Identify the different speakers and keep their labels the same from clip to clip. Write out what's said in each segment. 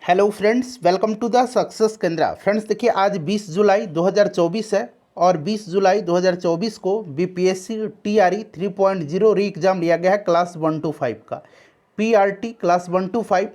Speaker 1: Hello friends, welcome to the success Kendra. Friends देखिए, आज 20 जुलाई 2024 है और 20 जुलाई 2024 को बीपीएससी टीआरई 3.0 री एग्ज़ाम लिया गया है क्लास 1 to 5 का। पीआरटी क्लास 1 to 5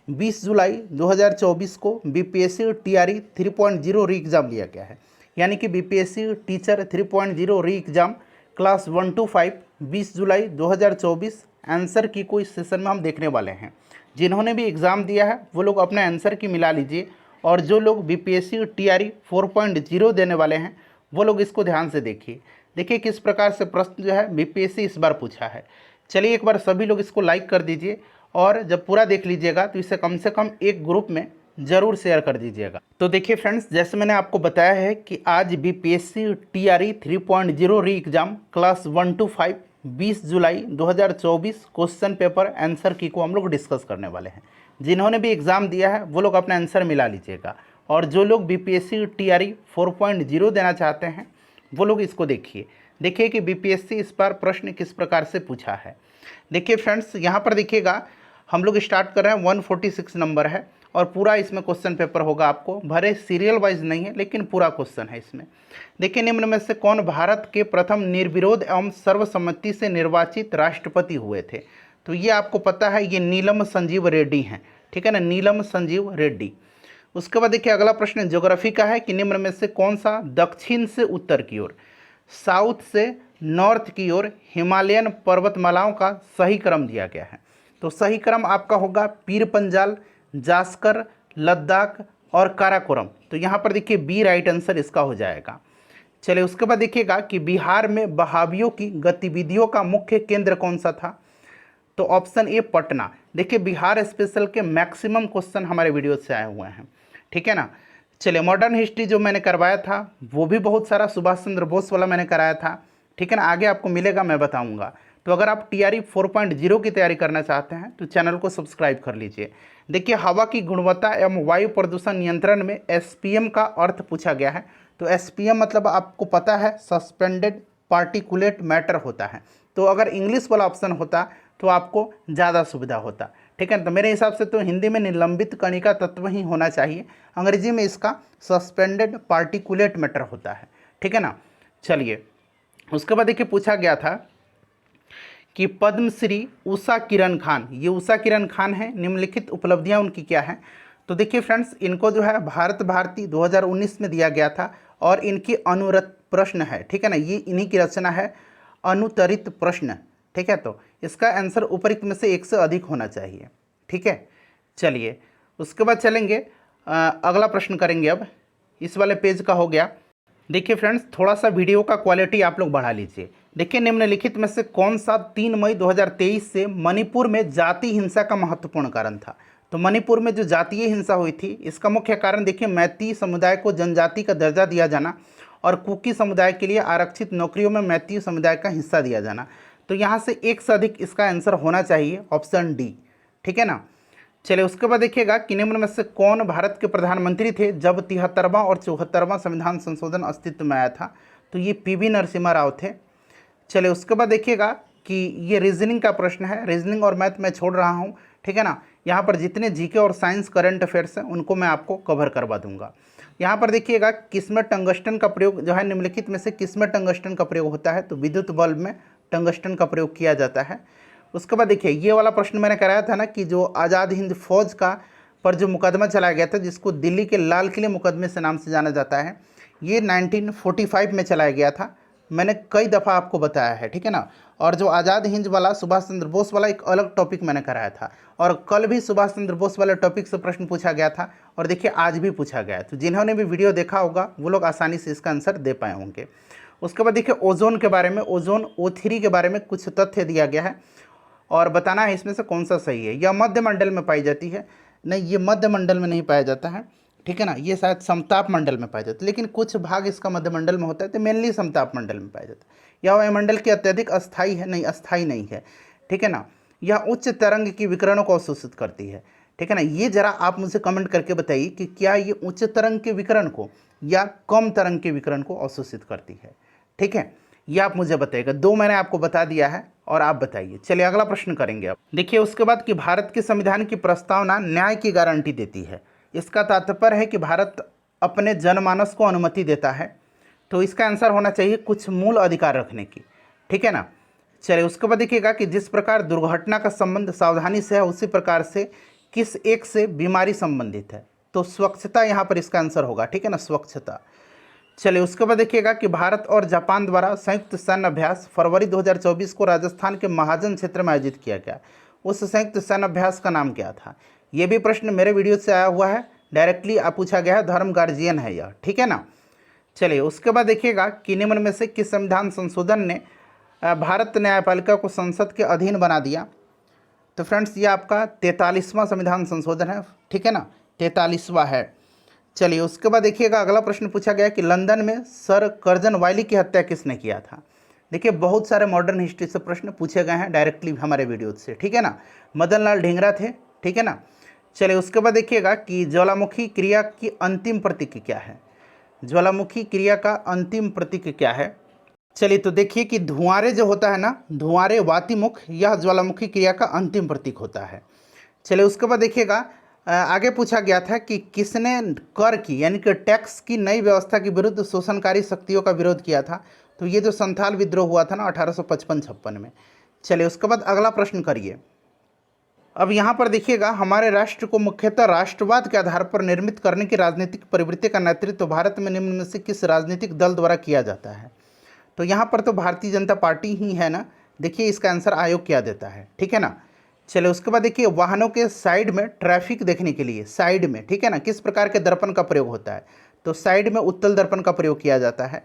Speaker 1: 20 जुलाई 2024 को बीपीएससी टीआरई 3.0 री एग्ज़ाम लिया गया है, यानी कि बीपीएससी टीचर 3.0 री exam class 1 to 5 20 July 2024 answer की को इस सेशन में हम देखने वाले हैं। जिन्होंने भी एग्ज़ाम दिया है वो लोग अपने आंसर की मिला लीजिए, और जो लोग बीपीएससी टीआरई 4.0 देने वाले हैं वो लोग इसको ध्यान से देखिए किस प्रकार से प्रश्न जो है बीपीएससी इस बार पूछा है। चलिए एक बार सभी लोग इसको लाइक कर दीजिए, और जब पूरा देख लीजिएगा तो इसे कम से कम एक ग्रुप में ज़रूर शेयर कर दीजिएगा। तो देखिए फ्रेंड्स, जैसे मैंने आपको बताया है कि आज बीपीएससी टीआरई 3.0 री exam class 1 to 5 20 July 2024 question paper answer की को हम लोग डिस्कस करने वाले हैं। जिन्होंने भी एग्ज़ाम दिया है वो लोग अपना आंसर मिला लीजिएगा, और जो लोग बीपीएससी टीआरई 4.0 देना चाहते हैं वो लोग इसको देखिए कि बीपीएससी इस बार प्रश्न किस प्रकार से पूछा है। देखिए फ्रेंड्स, यहाँ पर देखिएगा हम लोग स्टार्ट कर रहे हैं 146 नंबर है, और पूरा इसमें क्वेश्चन पेपर होगा। आपको भरे सीरियल वाइज नहीं है लेकिन पूरा क्वेश्चन है इसमें। देखिए, निम्न में से कौन भारत के प्रथम निर्विरोध एवं सर्वसम्मति से निर्वाचित राष्ट्रपति हुए थे? तो ये आपको पता है, ये नीलम संजीव रेड्डी हैं। ठीक है ना, नीलम संजीव रेड्डी। उसके बाद देखिए अगला प्रश्न ज्योग्राफी का है कि निम्न में से कौन सा दक्षिण से उत्तर की ओर, साउथ से नॉर्थ की ओर हिमालयन पर्वतमालाओं का सही क्रम दिया गया है? तो सही क्रम आपका होगा पीर पंजाल, जास्कर, लद्दाख और काराकोरम। तो यहाँ पर देखिए बी राइट आंसर इसका हो जाएगा। चलिए उसके बाद देखिएगा कि बिहार में वहाबियों की गतिविधियों का मुख्य केंद्र कौन सा था? तो ऑप्शन ए पटना। देखिए बिहार स्पेशल के मैक्सिमम क्वेश्चन हमारे वीडियो से आए हुए हैं। ठीक है ना। चलिए मॉडर्न हिस्ट्री जो मैंने करवाया था वो भी बहुत सारा सुभाष चंद्र बोस वाला मैंने कराया था। ठीक है ना, आगे आपको मिलेगा, मैं बताऊंगा। तो अगर आप टीआरई 4.0 की तैयारी करना चाहते हैं तो चैनल को सब्सक्राइब कर लीजिए। देखिए हवा की गुणवत्ता एवं वायु प्रदूषण नियंत्रण में एसपीएम का अर्थ पूछा गया है। तो एसपीएम मतलब आपको पता है सस्पेंडेड पार्टिकुलेट मैटर होता है। तो अगर इंग्लिश वाला ऑप्शन होता तो आपको ज़्यादा सुविधा होता। ठीक है ना, तो मेरे हिसाब से तो हिंदी में निलंबित कणिका तत्व ही होना चाहिए, अंग्रेजी में इसका सस्पेंडेड पार्टिकुलेट मैटर होता है। ठीक है ना। चलिए उसके बाद देखिए पूछा गया था कि पद्मश्री उषा किरण खान, ये उषा किरण खान है, निम्नलिखित उपलब्धियां उनकी क्या हैं? तो देखिए फ्रेंड्स, इनको जो है भारत भारती 2019 में दिया गया था, और इनकी अनुरत प्रश्न है। ठीक है ना, ये इन्हीं की रचना है अनुत्तरित प्रश्न। ठीक है, तो इसका आंसर उपरोक्त में से एक से अधिक होना चाहिए। ठीक है, चलिए उसके बाद चलेंगे अगला प्रश्न करेंगे। अब इस वाले पेज का हो गया। देखिए फ्रेंड्स, थोड़ा सा वीडियो का क्वालिटी आप लोग बढ़ा लीजिए। देखिए निम्नलिखित में से कौन सा 3 मई 2023 से मणिपुर में जाति हिंसा का महत्वपूर्ण कारण था? तो मणिपुर में जो जातीय हिंसा हुई थी इसका मुख्य कारण देखिए मैती समुदाय को जनजाति का दर्जा दिया जाना, और कुकी समुदाय के लिए आरक्षित नौकरियों में मैती समुदाय का हिस्सा दिया जाना। तो यहाँ से एक से अधिक इसका आंसर होना चाहिए, ऑप्शन डी। ठीक है ना। चलिए उसके बाद देखिएगा कि निम्न में से कौन भारत के प्रधानमंत्री थे जब 73वां और 74वां संविधान संशोधन अस्तित्व में आया था? तो ये पीवी नरसिम्हा राव थे। चलिए उसके बाद देखिएगा कि ये रीजनिंग का प्रश्न है। रीजनिंग और मैथ मैं छोड़ रहा हूँ। ठीक है ना, यहाँ पर जितने जीके और साइंस करंट अफेयर्स हैं उनको मैं आपको कवर करवा दूंगा। यहाँ पर देखिएगा किसमें टंगस्टन का प्रयोग जो है, निम्नलिखित में से किसमें टंगस्टन का प्रयोग होता है? तो विद्युत बल्ब में टंगस्टन का प्रयोग किया जाता है। उसके बाद देखिए ये वाला प्रश्न मैंने कराया था ना कि जो आज़ाद हिंद फौज का पर जो मुकदमा चलाया गया था, जिसको दिल्ली के लाल किले मुकदमे से नाम से जाना जाता है, ये 1945 में चलाया गया था। मैंने कई दफ़ा आपको बताया है। ठीक है ना। और जो आज़ाद हिंद वाला सुभाष चंद्र बोस वाला एक अलग टॉपिक मैंने कराया था, और कल भी सुभाष चंद्र बोस वाले टॉपिक से प्रश्न पूछा गया था, और देखिए आज भी पूछा गया है। तो जिन्होंने भी वीडियो देखा होगा वो लोग आसानी से इसका आंसर दे पाए होंगे। उसके बाद देखिए ओजोन के बारे में, ओजोन O3 के बारे में कुछ तथ्य दिया गया है, और बताना है इसमें से कौन सा सही है। यह मध्य मंडल में पाई जाती है? नहीं, ये मध्य मंडल में नहीं पाया जाता है। ठीक है ना, ये शायद समताप मंडल में पाया जाता है, लेकिन कुछ भाग इसका मध्य मंडल में होता है, तो मेनली समताप मंडल में पाया जाता है। यह वायुमंडल की अत्यधिक अस्थाई है? नहीं, अस्थाई नहीं है। ठीक है ना। यह उच्च तरंग की विकिरणों को अवशोषित करती है। ठीक है ना, ये जरा आप मुझे कमेंट करके बताइए कि क्या ये उच्च तरंग के विकिरण को या कम तरंग के विकिरण को अवशोषित करती है? ठीक है, ये आप मुझे बताइएगा। दो मैंने आपको बता दिया है और आप बताइए। चलिए अगला प्रश्न करेंगे अब। देखिए उसके बाद कि भारत के संविधान की प्रस्तावना न्याय की गारंटी देती है। इसका तात्पर्य है कि भारत अपने जनमानस को अनुमति देता है। तो इसका आंसर होना चाहिए कुछ मूल अधिकार रखने की, ठीक है ना। चलिए उसके बाद देखिएगा कि जिस प्रकार दुर्घटना का संबंध सावधानी से है, उसी प्रकार से किस एक से बीमारी संबंधित है। तो स्वच्छता यहाँ पर इसका आंसर होगा, ठीक है ना, स्वच्छता। चलिए उसके बाद देखिएगा कि भारत और जापान द्वारा संयुक्त सैन्य अभ्यास फरवरी 2024 को राजस्थान के महाजन क्षेत्र में आयोजित किया गया। उस संयुक्त सैन्य अभ्यास का नाम क्या था। ये भी प्रश्न मेरे वीडियो से आया हुआ है, डायरेक्टली पूछा गया है, धर्म गार्जियन है यह, ठीक है ना। चलिए उसके बाद देखिएगा कि निम्न में से किस संविधान संशोधन ने भारत न्यायपालिका को संसद के अधीन बना दिया। तो फ्रेंड्स ये आपका 43वां संविधान संशोधन है, ठीक है ना, 43वां है। चलिए उसके बाद देखिएगा अगला प्रश्न पूछा गया कि लंदन में सर कर्जन वायली की हत्या किसने किया था। देखिए बहुत सारे मॉडर्न हिस्ट्री से प्रश्न पूछे गए हैं डायरेक्टली हमारे वीडियो से, ठीक है ना। मदन लाल ढींगरा थे, ठीक है ना। चलिए उसके बाद देखिएगा कि ज्वालामुखी क्रिया की अंतिम प्रतीक क्या है। ज्वालामुखी क्रिया का अंतिम प्रतीक क्या है। चलिए तो देखिए कि धुआंरे जो होता है ना, धुआंरे वातिमुख, यह ज्वालामुखी क्रिया का अंतिम प्रतीक होता है। चलिए उसके बाद देखिएगा आगे पूछा गया था कि किसने कर की यानी कि टैक्स की नई व्यवस्था के विरुद्ध शोषणकारी शक्तियों का विरोध किया था। तो ये जो संथाल विद्रोह हुआ था ना 1855-56 में। चलिए उसके बाद अगला प्रश्न करिए। अब यहाँ पर देखिएगा हमारे राष्ट्र को मुख्यतः राष्ट्रवाद के आधार पर निर्मित करने की राजनीतिक प्रवृत्ति का नेतृत्व भारत में निम्न में से किस राजनीतिक दल द्वारा किया जाता है। तो यहाँ पर तो भारतीय जनता पार्टी ही है ना। देखिए इसका आंसर आयोग क्या देता है, ठीक है ना। चलिए उसके बाद देखिए वाहनों के साइड में ट्रैफिक देखने के लिए साइड में, ठीक है ना, किस प्रकार के दर्पण का प्रयोग होता है। तो साइड में उत्तल दर्पण का प्रयोग किया जाता है।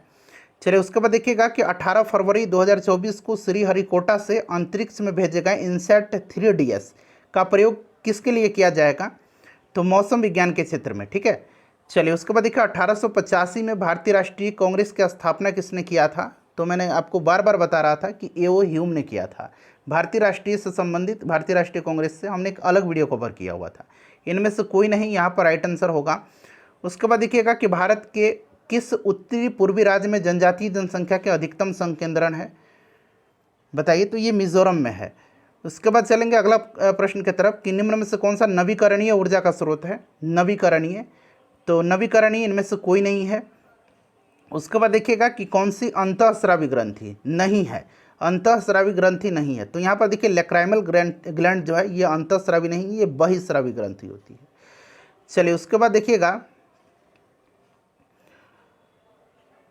Speaker 1: चलिए उसके बाद देखिएगा कि 18 फरवरी 2024 को श्रीहरिकोटा से अंतरिक्ष में भेजे गए इनसैट 3DS का प्रयोग किसके लिए किया जाएगा। तो मौसम विज्ञान के क्षेत्र में, ठीक है। चलिए उसके बाद देखिए 1885 में भारतीय राष्ट्रीय कांग्रेस की स्थापना किसने किया था। तो मैंने आपको बार बार बता रहा था कि ए.ओ. ह्यूम ने किया था। भारतीय राष्ट्रीय से संबंधित भारतीय राष्ट्रीय कांग्रेस से हमने एक अलग वीडियो कवर किया हुआ था। इनमें से कोई नहीं, यहाँ पर राइट आंसर होगा। उसके बाद देखिएगा कि भारत के किस उत्तरी पूर्वी राज्य में जनजातीय जनसंख्या के अधिकतम संकेंद्रण है। बताइए। तो ये मिजोरम में है। उसके बाद चलेंगे अगला प्रश्न की तरफ कि निम्न में से कौन सा नवीकरणीय ऊर्जा का स्रोत है। नवीकरणीय, तो नवीकरणीय इनमें से कोई नहीं है। उसके बाद देखिएगा कि कौन सी अंतःस्रावी ग्रंथि नहीं है। अंतःस्रावी ग्रंथि नहीं है। तो यहाँ पर देखिए लैक्राइमल ग्लैंड जो है ये अंतःस्रावी नहीं, ये बहिस्रावी ग्रंथि होती है। चलिए उसके बाद देखिएगा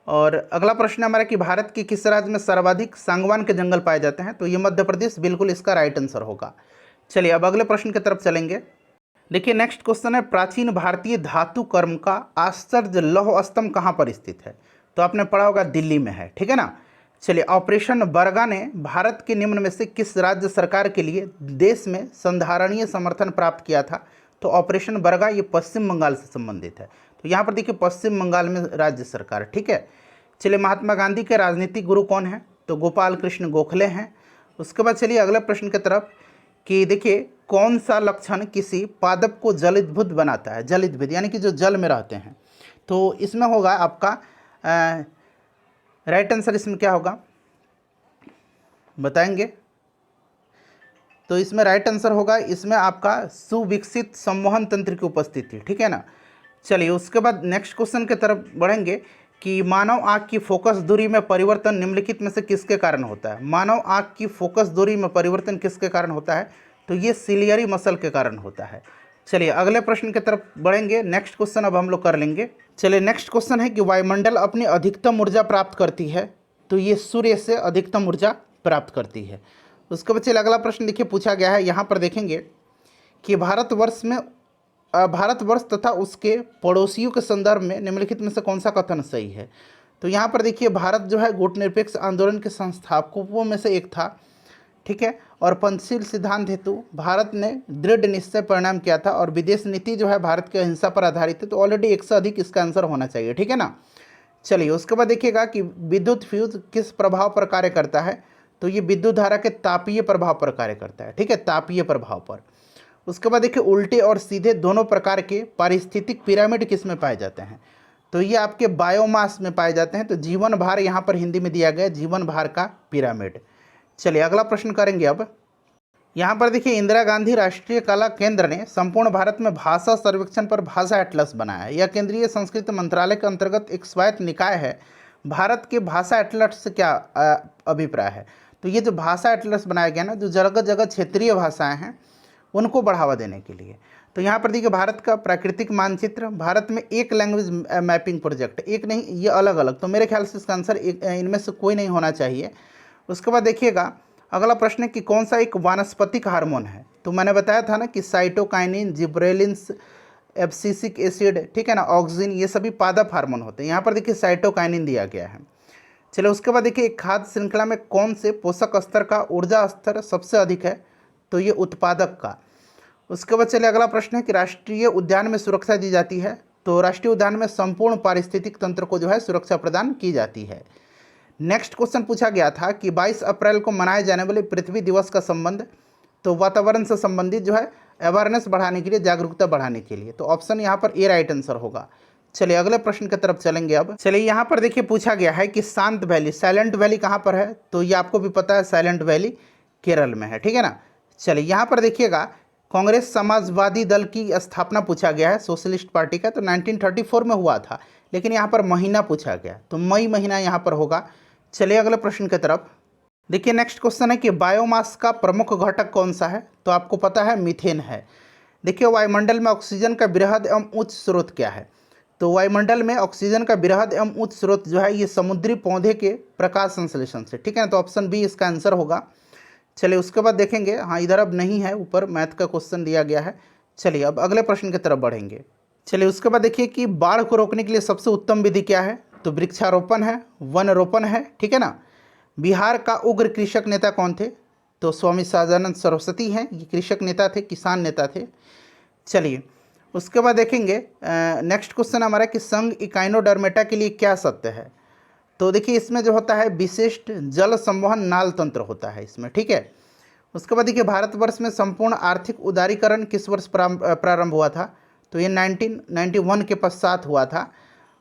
Speaker 1: और अगला प्रश्न हमारा कि भारत के किस राज्य में सर्वाधिक सागवान के जंगल पाए जाते हैं। तो ये मध्य प्रदेश, बिल्कुल इसका राइट आंसर होगा। चलिए अब अगले प्रश्न की तरफ चलेंगे। देखिए नेक्स्ट क्वेश्चन है प्राचीन भारतीय धातु कर्म का आश्चर्य लौह स्तंभ कहाँ पर स्थित है। तो आपने पढ़ा होगा दिल्ली में है, ठीक है ना। चलिए ऑपरेशन बरगा ने भारत के निम्न में से किस राज्य सरकार के लिए देश में संधारणीय समर्थन प्राप्त किया था। तो ऑपरेशन बरगा ये पश्चिम बंगाल से संबंधित है। तो यहाँ पर देखिए पश्चिम बंगाल में राज्य सरकार, ठीक है। चलिए महात्मा गांधी के राजनीतिक गुरु कौन है। तो गोपाल कृष्ण गोखले हैं। उसके बाद चलिए अगले प्रश्न की तरफ कि देखिए कौन सा लक्षण किसी पादप को जलद्भुत बनाता है। जलद्भुत यानी कि जो जल में रहते हैं। तो इसमें होगा आपका राइट आंसर इसमें क्या होगा बताएंगे। तो इसमें राइट आंसर होगा इसमें आपका सुविकसित संवहन तंत्र की उपस्थिति, ठीक है ना। चलिए उसके बाद नेक्स्ट क्वेश्चन की तरफ बढ़ेंगे कि मानव आँख की फोकस दूरी में परिवर्तन निम्नलिखित में से किसके कारण होता है। मानव आँख की फोकस दूरी में परिवर्तन किसके कारण होता है। तो ये सिलियरी मसल के कारण होता है। चलिए अगले प्रश्न की तरफ बढ़ेंगे। नेक्स्ट क्वेश्चन अब हम लोग कर लेंगे। चलिए नेक्स्ट क्वेश्चन है कि वायुमंडल अपनी अधिकतम ऊर्जा प्राप्त करती है। तो ये सूर्य से अधिकतम ऊर्जा प्राप्त करती है। उसके बाद चलिए अगला प्रश्न देखिए पूछा गया है। यहाँ पर देखेंगे कि भारतवर्ष तथा उसके पड़ोसियों के संदर्भ में निम्नलिखित में से कौन सा कथन सही है। तो यहाँ पर देखिए भारत जो है गुटनिरपेक्ष आंदोलन के संस्थापकों में से एक था, ठीक है। और पंचशील सिद्धांत हेतु भारत ने दृढ़ निश्चय परिणाम किया था और विदेश नीति जो है भारत की अहिंसा पर आधारित है। तो ऑलरेडी एक से अधिक इसका आंसर होना चाहिए, ठीक है ना। चलिए उसके बाद देखिएगा कि विद्युत फ्यूज किस प्रभाव पर कार्य करता है। तो ये विद्युत धारा के तापीय प्रभाव पर कार्य करता है, ठीक है, तापीय प्रभाव पर। उसके बाद देखिए उल्टे और सीधे दोनों प्रकार के पारिस्थितिक पिरामिड किस में पाए जाते हैं। तो ये आपके बायोमास में पाए जाते हैं। तो जीवन भार यहाँ पर हिंदी में दिया गया, जीवन भार का पिरामिड। चलिए अगला प्रश्न करेंगे अब। यहाँ पर देखिए, इंदिरा गांधी राष्ट्रीय कला केंद्र ने संपूर्ण भारत में भाषा सर्वेक्षण पर भाषा एटलस बनाया। यह केंद्रीय संस्कृति मंत्रालय के अंतर्गत एक स्वायत्त निकाय है। भारत के भाषा एटलस से क्या अभिप्राय है? तो ये जो भाषा एटलस बनाया गया ना, जो जगह जगह क्षेत्रीय भाषाएं हैं उनको बढ़ावा देने के लिए। तो यहाँ पर देखिए, भारत का प्राकृतिक मानचित्र, भारत में एक लैंग्वेज मैपिंग प्रोजेक्ट, एक नहीं ये अलग अलग। तो मेरे ख्याल से इसका आंसर इनमें से कोई नहीं होना चाहिए। उसके बाद देखिएगा अगला प्रश्न है कि कौन सा एक वानस्पतिक हार्मोन है? तो मैंने बताया था ना कि साइटोकाइनिन, जिब्रेलिन्स, एब्सिसिक एसिड, ठीक है ना, ऑक्सिन, ये सभी पादप हार्मोन होते हैं। यहाँ पर देखिए साइटोकाइनिन दिया गया है। चलिए उसके बाद देखिए, एक खाद्य श्रृंखला में कौन से पोषक स्तर का ऊर्जा स्तर सबसे अधिक है? तो ये उत्पादक का। उसके बाद चलिए अगला प्रश्न है कि राष्ट्रीय उद्यान में सुरक्षा दी जाती है। तो राष्ट्रीय उद्यान में संपूर्ण पारिस्थितिक तंत्र को जो है सुरक्षा प्रदान की जाती है। नेक्स्ट क्वेश्चन पूछा गया था कि 22 अप्रैल को मनाए जाने वाले पृथ्वी दिवस का संबंध, तो वातावरण से संबंधित जो है अवेयरनेस बढ़ाने के लिए, जागरूकता बढ़ाने के लिए। तो ऑप्शन यहाँ पर ए राइट आंसर होगा। चलिए अगले प्रश्न की तरफ चलेंगे अब। चलिए यहाँ पर देखिए पूछा गया है कि शांत वैली, साइलेंट वैली कहाँ पर है? तो ये आपको भी पता है, साइलेंट वैली केरल में है, ठीक है ना। चलिए यहाँ पर देखिएगा, कांग्रेस समाजवादी दल की स्थापना पूछा गया है, सोशलिस्ट पार्टी का। तो 1934 में हुआ था, लेकिन यहाँ पर महीना पूछा गया, तो मई महीना यहाँ पर होगा। चलिए अगले प्रश्न की तरफ। देखिए नेक्स्ट क्वेश्चन है कि बायोमास का प्रमुख घटक कौन सा है? तो आपको पता है मीथेन है। देखिए वायुमंडल में ऑक्सीजन का वृहद एवं उच्च स्रोत क्या है? तो वायुमंडल में ऑक्सीजन का वृहद एवं उच्च स्रोत जो है ये समुद्री पौधे के प्रकाश संश्लेषण से, ठीक है ना। तो ऑप्शन बी इसका आंसर होगा। चलिए उसके बाद देखेंगे, हाँ इधर अब नहीं है, ऊपर मैथ का क्वेश्चन दिया गया है। चलिए अब अगले प्रश्न की तरफ बढ़ेंगे। चलिए उसके बाद देखिए कि बाढ़ को रोकने के लिए सबसे उत्तम विधि क्या है? तो वृक्षारोपण है, वन रोपण है, ठीक है ना। बिहार का उग्र कृषक नेता कौन थे? तो स्वामी सहजानंद सरस्वती हैं, ये कृषक नेता थे, किसान नेता थे। चलिए उसके बाद देखेंगे नेक्स्ट क्वेश्चन हमारा कि संघ इकाइनोडर्मेटा के लिए क्या सत्य है? तो देखिए इसमें जो होता है विशिष्ट जल संवहन नाल तंत्र होता है इसमें, ठीक है। उसके बाद देखिए भारतवर्ष में संपूर्ण आर्थिक उदारीकरण किस वर्ष प्रारंभ हुआ था? तो ये 1991 के पश्चात हुआ था।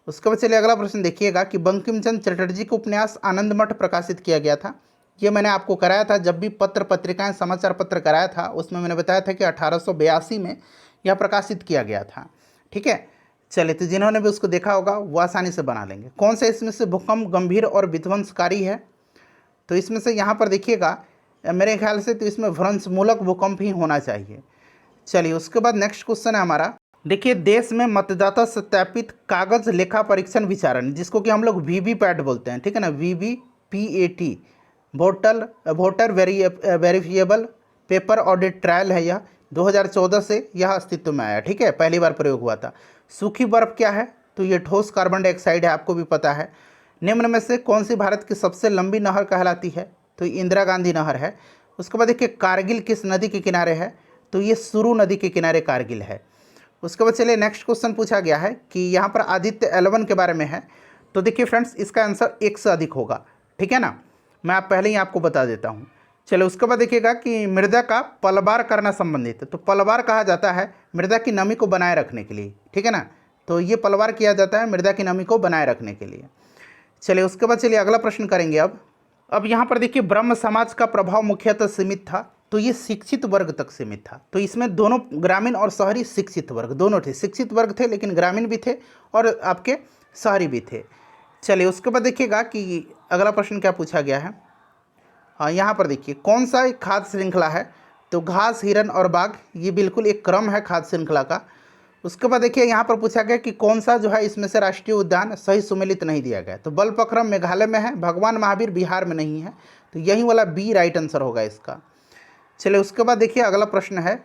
Speaker 1: उसके बाद चलिए अगला प्रश्न देखिएगा कि बंकिम चंद्र चटर्जी का उपन्यास आनंद मठ प्रकाशित किया गया था। ये मैंने आपको कराया था, जब भी पत्र पत्रिकाएं समाचार पत्र कराया था उसमें मैंने बताया था कि 1882 में यह प्रकाशित किया गया था, ठीक है। चलिए तो जिन्होंने भी उसको देखा होगा वो आसानी से बना लेंगे। कौन सा इसमें से भूकंप गंभीर और विध्वंसकारी है? तो इसमें से यहाँ पर देखिएगा मेरे ख्याल से तो इसमें भ्रंशमूलक भूकंप ही होना चाहिए। चलिए उसके बाद नेक्स्ट क्वेश्चन है हमारा। देखिए देश में मतदाता सत्यापित कागज लेखा परीक्षण विचारण, जिसको कि हम लोग वीवीपैट बोलते हैं, ठीक है ना, VVPAT, voter verifiable paper audit trial है। यह 2014 से यह अस्तित्व में आया, ठीक है, पहली बार प्रयोग हुआ था। सूखी बर्फ क्या है? तो ये ठोस कार्बन डाइऑक्साइड है, आपको भी पता है। निम्न में से कौन सी भारत की सबसे लंबी नहर कहलाती है? तो इंदिरा गांधी नहर है। उसके बाद देखिए कारगिल किस नदी के किनारे है? तो ये सुरु नदी के किनारे कारगिल है। उसके बाद चलिए नेक्स्ट क्वेश्चन पूछा गया है कि यहाँ पर आदित्य L1 के बारे में है। तो देखिए फ्रेंड्स इसका आंसर 1 से अधिक होगा, ठीक है ना, मैं आप पहले ही आपको बता देता हूँ। चलिए उसके बाद देखिएगा कि मृदा का पलवार करना संबंधित है। तो पलवार कहा जाता है मृदा की नमी को बनाए रखने के लिए, ठीक है ना। तो ये पलवार किया जाता है मृदा की नमी को बनाए रखने के लिए। चलिए उसके बाद चलिए अगला प्रश्न करेंगे अब यहाँ पर देखिए ब्रह्म समाज का प्रभाव मुख्यतः सीमित था। तो ये शिक्षित वर्ग तक सीमित था। तो इसमें दोनों ग्रामीण और शहरी शिक्षित वर्ग दोनों थे। शिक्षित वर्ग थे लेकिन ग्रामीण भी थे और आपके शहरी भी थे। चलिए उसके बाद देखिएगा कि अगला प्रश्न क्या पूछा गया है। हाँ यहाँ पर देखिए कौन सा एक खाद्य श्रृंखला है? तो घास, हिरन और बाघ, ये बिल्कुल एक क्रम है खाद्य श्रृंखला का। उसके बाद देखिए यहाँ पर पूछा गया कि कौन सा जो है इसमें से राष्ट्रीय उद्यान सही सुमेलित नहीं दिया गया। तो बलपक्रम मेघालय में है, भगवान महावीर बिहार में नहीं है। तो यही वाला बी राइट आंसर होगा इसका। चलिए उसके बाद देखिए अगला प्रश्न है।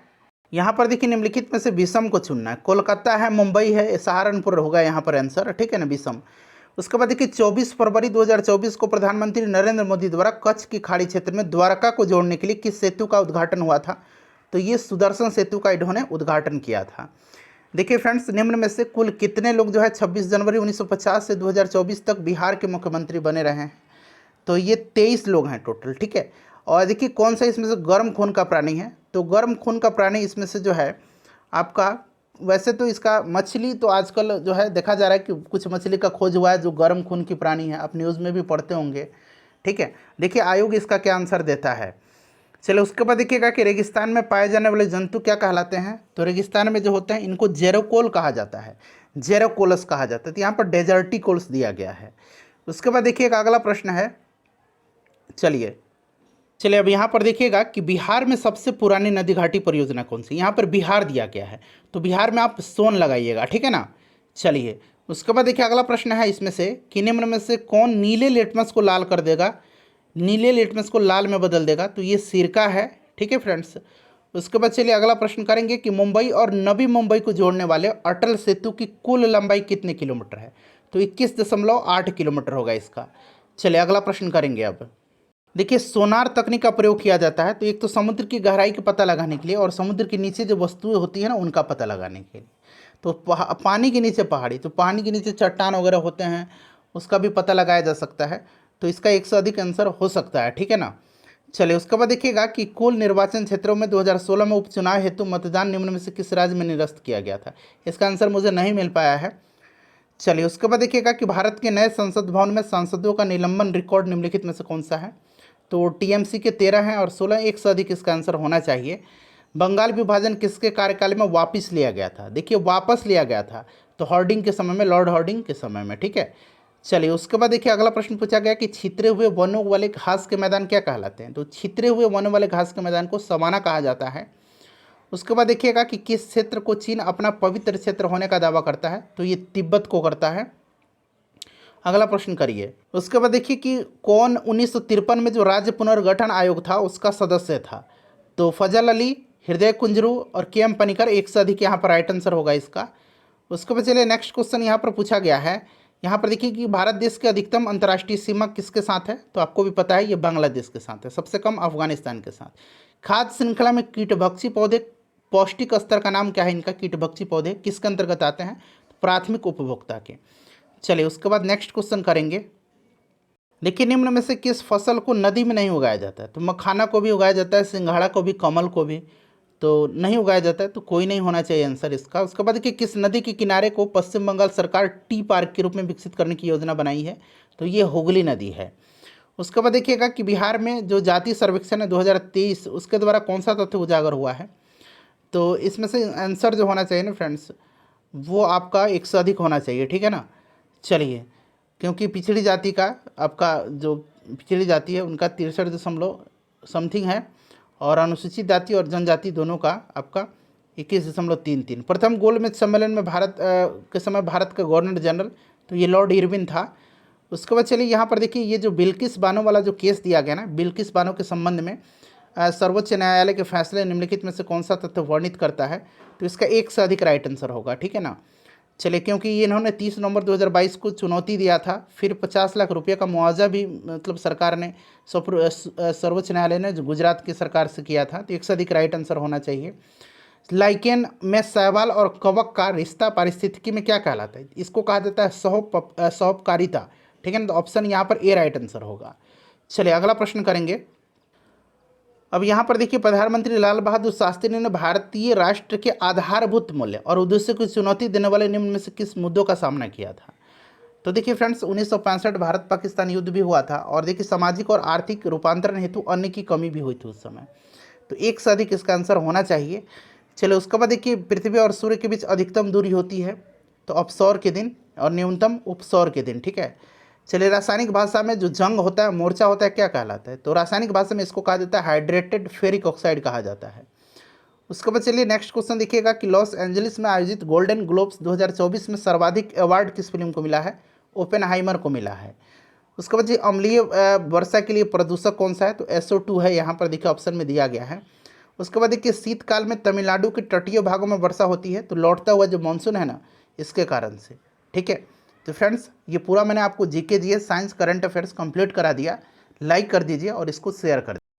Speaker 1: यहाँ पर देखिए निम्नलिखित में से विषम को चुनना है। कोलकाता है, मुंबई है, सहारनपुर होगा यहाँ पर आंसर, ठीक है ना, विषम। उसके बाद देखिए 24 फरवरी 2024 को प्रधानमंत्री नरेंद्र मोदी द्वारा कच्छ की खाड़ी क्षेत्र में द्वारका को जोड़ने के लिए किस सेतु का उद्घाटन हुआ था? तो ये सुदर्शन सेतु का इन्होंने उद्घाटन किया था। देखिए फ्रेंड्स निम्न में से कुल कितने लोग जो है 26 जनवरी 1950 से 2024 तक बिहार के मुख्यमंत्री बने रहे हैं? तो ये 23 लोग हैं टोटल, ठीक है। और देखिए कौन सा इसमें से गर्म खून का प्राणी है? तो गर्म खून का प्राणी इसमें से जो है आपका वैसे तो इसका मछली तो आजकल जो है देखा जा रहा है कि कुछ मछली का खोज हुआ है जो गर्म खून की प्राणी है, आप न्यूज़ में भी पढ़ते होंगे। ठीक है, देखिए आयोग इसका क्या आंसर देता है। चलो उसके बाद देखिएगा कि रेगिस्तान में पाए जाने वाले जंतु क्या कहलाते हैं। तो रेगिस्तान में जो होते हैं इनको जेरोकोल कहा जाता है, जेरोकोलस कहा जाता है। तो यहाँ पर डेजर्टिकोल्स दिया गया है। उसके बाद देखिएगा अगला प्रश्न है, चलिए अब यहाँ पर देखिएगा कि बिहार में सबसे पुरानी नदी घाटी परियोजना कौन सी। यहाँ पर बिहार दिया गया है, तो बिहार में आप सोन लगाइएगा, ठीक है ना। चलिए उसके बाद देखिए अगला प्रश्न है इसमें से कि निम्न में से कौन नीले लिटमस को लाल कर देगा, नीले लिटमस को लाल में बदल देगा। तो ये सिरका है, ठीक है फ्रेंड्स। उसके बाद चलिए अगला प्रश्न करेंगे कि मुंबई और नवी मुंबई को जोड़ने वाले अटल सेतु की कुल लंबाई कितने किलोमीटर है। तो 21.8 किलोमीटर होगा इसका। चलिए अगला प्रश्न करेंगे। अब देखिए सोनार तकनीक का प्रयोग किया जाता है, तो एक तो समुद्र की गहराई का पता लगाने के लिए और समुद्र के नीचे जो वस्तुएं होती हैं ना उनका पता लगाने के लिए। तो पानी के नीचे पहाड़ी, तो पानी के नीचे चट्टान वगैरह होते हैं, उसका भी पता लगाया जा सकता है। तो इसका 1 से अधिक आंसर हो सकता है, ठीक है ना। चलिए उसके बाद देखिएगा कि कुल निर्वाचन क्षेत्रों में 2016 में उपचुनाव हेतु मतदान निम्न में से किस राज्य में निरस्त किया गया था। इसका आंसर मुझे नहीं मिल पाया है। चलिए उसके बाद देखिएगा कि भारत के नए संसद भवन में सांसदों का निलंबन रिकॉर्ड निम्नलिखित में से कौन सा है। तो टीएमसी के 13 हैं और 16, 1 से अधिक इसका आंसर होना चाहिए। बंगाल विभाजन किसके कार्यकाल में वापस लिया गया था। देखिए वापस लिया गया था तो हार्डिंग के समय में, लॉर्ड हार्डिंग के समय में, ठीक है। चलिए उसके बाद देखिए अगला प्रश्न पूछा गया कि छितरे हुए वनों वाले घास के मैदान क्या कहलाते हैं। तो छितरे हुए वनों वाले घास के मैदान को सवाना कहा जाता है। उसके बाद देखिएगा कि किस क्षेत्र को चीन अपना पवित्र क्षेत्र होने का दावा करता है। तो ये तिब्बत को करता है। अगला प्रश्न करिए। उसके बाद देखिए कि कौन 1953 में जो राज्य पुनर्गठन आयोग था उसका सदस्य था। तो फजल अली, हृदय कुंजरू और के.एम. पनिकर, 1 से अधिक यहाँ पर राइट आंसर होगा इसका। उसके बाद चलिए नेक्स्ट क्वेश्चन यहाँ पर पूछा गया है। यहाँ पर देखिए कि भारत देश के अधिकतम अंतर्राष्ट्रीय सीमा किसके साथ है। तो आपको भी पता है ये बांग्लादेश के साथ है, सबसे कम अफगानिस्तान के साथ। खाद्य श्रृंखला में कीटभक्षी पौधे पौष्टिक स्तर का नाम क्या है इनका। कीटभक्षी पौधे किसके अंतर्गत आते हैं, प्राथमिक उपभोक्ता के। चलिए उसके बाद नेक्स्ट क्वेश्चन करेंगे। देखिए निम्न में से किस फसल को नदी में नहीं उगाया जाता है। तो मखाना को भी उगाया जाता है, सिंघाड़ा को भी, कमल को भी, तो नहीं उगाया जाता है, तो कोई नहीं होना चाहिए आंसर इसका। उसके बाद देखिए किस नदी के किनारे को पश्चिम बंगाल सरकार टी पार्क के रूप में विकसित करने की योजना बनाई है। तो ये हुगली नदी है। उसके बाद देखिएगा कि बिहार में जो जाति सर्वेक्षण है 2023 उसके द्वारा कौन सा तथ्य उजागर हुआ है। तो इसमें से आंसर जो होना चाहिए ना फ्रेंड्स वो आपका 1 से अधिक होना चाहिए, ठीक है ना। चलिए क्योंकि पिछड़ी जाति का आपका जो पिछड़ी जाति है उनका 63 है और अनुसूचित जाति और जनजाति दोनों का आपका 21.33। प्रथम गोलमेज सम्मेलन में भारत के समय भारत का गवर्नर जनरल तो ये लॉर्ड इरविन था। उसके बाद चलिए यहाँ पर देखिए ये जो बिल्किस बानो वाला जो केस दिया गया ना, बिल्किस बानो के संबंध में सर्वोच्च न्यायालय के फैसले निम्नलिखित में से कौन सा तथ्य वर्णित करता है। तो इसका 1 से अधिक राइट आंसर होगा, ठीक है ना। चलिए क्योंकि ये इन्होंने 30 नवंबर 2022 को चुनौती दिया था, फिर 50 लाख रुपये का मुआवजा भी मतलब सरकार ने सर्वोच्च न्यायालय ने जो गुजरात की सरकार से किया था। तो 1 से अधिक राइट आंसर होना चाहिए। लाइकेन में शैवाल और कवक का रिश्ता पारिस्थितिकी में क्या कहलाता है। इसको कहा जाता है सहोपकारिता, ठीक है ना। तो ऑप्शन यहाँ पर ए राइट आंसर होगा। चलिए अगला प्रश्न करेंगे। अब यहाँ पर देखिए प्रधानमंत्री लाल बहादुर शास्त्री ने भारतीय राष्ट्र के आधारभूत मूल्य और उद्देश्य को चुनौती देने वाले निम्न में से किस मुद्दों का सामना किया था। तो देखिए फ्रेंड्स 1965 भारत पाकिस्तान युद्ध भी हुआ था और देखिए सामाजिक और आर्थिक रूपांतरण हेतु अन्न की कमी भी हुई थी उस समय। तो 1 से अधिक इसका आंसर होना चाहिए। चलो उसके बाद देखिए पृथ्वी और सूर्य के बीच अधिकतम दूरी होती है तो अपसौर के दिन और न्यूनतम उपसौर के दिन, ठीक है। चलिए रासायनिक भाषा में जो जंग होता है, मोर्चा होता है, क्या कहलाता है। तो रासायनिक भाषा में इसको कहा जाता है हाइड्रेटेड फेरिक ऑक्साइड कहा जाता है। उसके बाद चलिए नेक्स्ट क्वेश्चन देखिएगा कि लॉस एंजलिस में आयोजित गोल्डन ग्लोब्स 2024 में सर्वाधिक अवार्ड किस फिल्म को मिला है। ओपेनहाइमर को मिला है। उसके बाद जी अम्लीय वर्षा के लिए प्रदूषक कौन सा है। तो SO2 है, यहाँ पर देखिए ऑप्शन में दिया गया है। उसके बाद देखिए शीतकाल में तमिलनाडु के तटीय भागों में वर्षा होती है तो लौटता हुआ जो मानसून है ना इसके कारण से, ठीक है। तो फ्रेंड्स ये पूरा मैंने आपको GK, GS, science, current affairs complete करा दिया। लाइक कर दीजिए और इसको शेयर कर दीजिए।